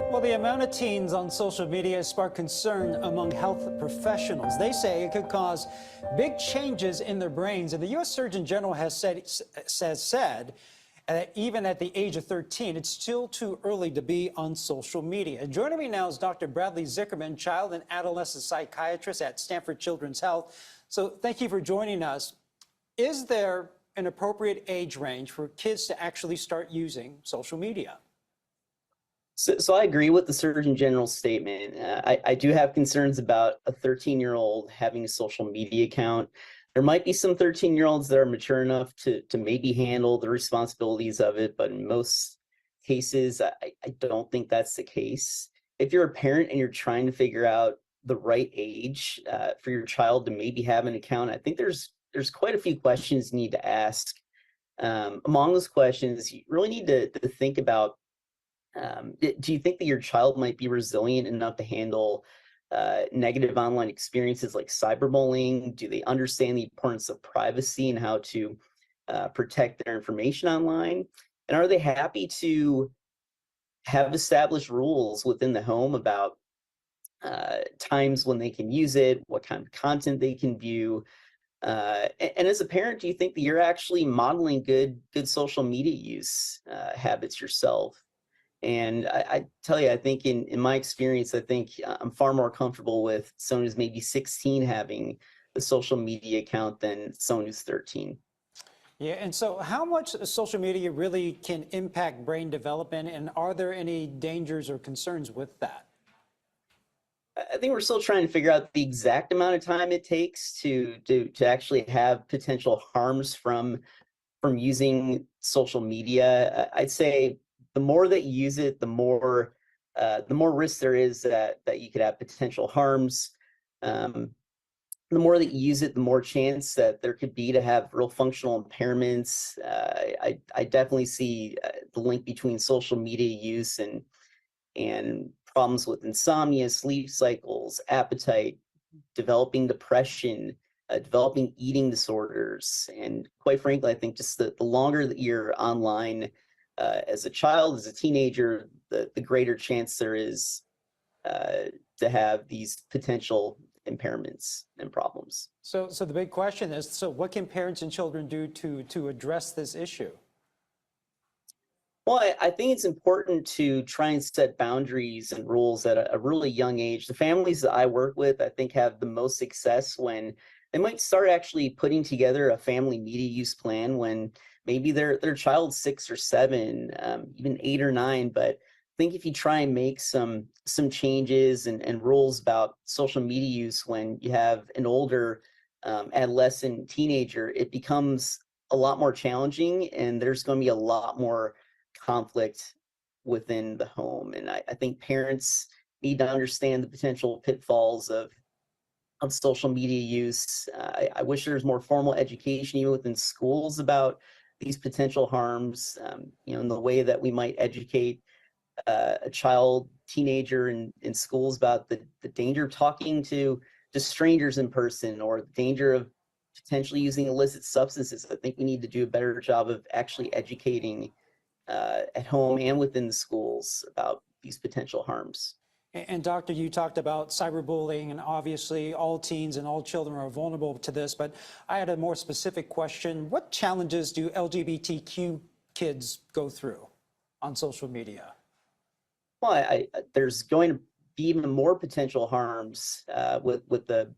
Well, the amount of teens on social media has sparked concern among health professionals. They say it could cause big changes in their brains. And the U.S. Surgeon General has said that even at the age of 13, it's still too early to be on social media. Joining me now is Dr. Bradley Zicherman, child and adolescent psychiatrist at Stanford Children's Health. So thank you for joining us. Is there an appropriate age range for kids to actually start using social media? So I agree with the Surgeon General's statement. I do have concerns about a 13-year-old having a social media account. There might be some 13-year-olds that are mature enough to maybe handle the responsibilities of it, but in most cases, I don't think that's the case. If you're a parent and you're trying to figure out the right age for your child to maybe have an account, I think there's quite a few questions you need to ask. Among those questions, you really need to think about, do you think that your child might be resilient enough to handle negative online experiences like cyberbullying? Do they understand the importance of privacy and how to protect their information online? And are they happy to have established rules within the home about times when they can use it, what kind of content they can view? And as a parent, do you think that you're actually modeling good social media use habits yourself? And I tell you, I think in my experience, I think I'm far more comfortable with someone who's maybe 16 having a social media account than someone who's 13. Yeah, and so how much social media really can impact brain development, and are there any dangers or concerns with that? I think we're still trying to figure out the exact amount of time it takes to actually have potential harms from using social media. I'd say the more that you use it, the more risk there is that you could have potential harms. Um, the more that you use it, the more chance that there could be to have real functional impairments. I definitely see the link between social media use and problems with insomnia, sleep cycles, appetite, developing depression, developing eating disorders. And quite frankly, I think just the longer that you're online as a child, as a teenager, the greater chance there is to have these potential impairments and problems. So the big question is, so what can parents and children do to address this issue? Well, I think it's important to try and set boundaries and rules at a really young age. The families that I work with, I think, have the most success when they might start actually putting together a family media use plan when maybe their child's 6 or 7, even 8 or 9. But I think if you try and make some changes and rules about social media use when you have an older adolescent teenager, it becomes a lot more challenging, and there's going to be a lot more conflict within the home. And I think parents need to understand the potential pitfalls of social media use. I wish there was more formal education even within schools about these potential harms, in the way that we might educate a child, teenager in schools about the danger of talking to strangers in person, or the danger of potentially using illicit substances. I think we need to do a better job of actually educating at home and within the schools about these potential harms. And doctor, you talked about cyberbullying, and obviously all teens and all children are vulnerable to this, but I had a more specific question. What challenges do LGBTQ kids go through on social media? Well, there's going to be even more potential harms with a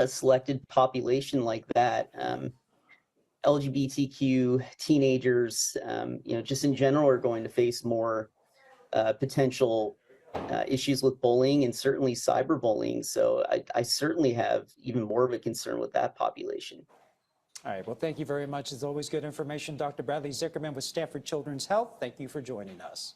selected population like that. LGBTQ teenagers, just in general, are going to face more potential issues with bullying and certainly cyberbullying. So I certainly have even more of a concern with that population. All right, well, thank you very much. It's always good information. Dr. Bradley Zicherman with Stanford Children's Health, thank you for joining us.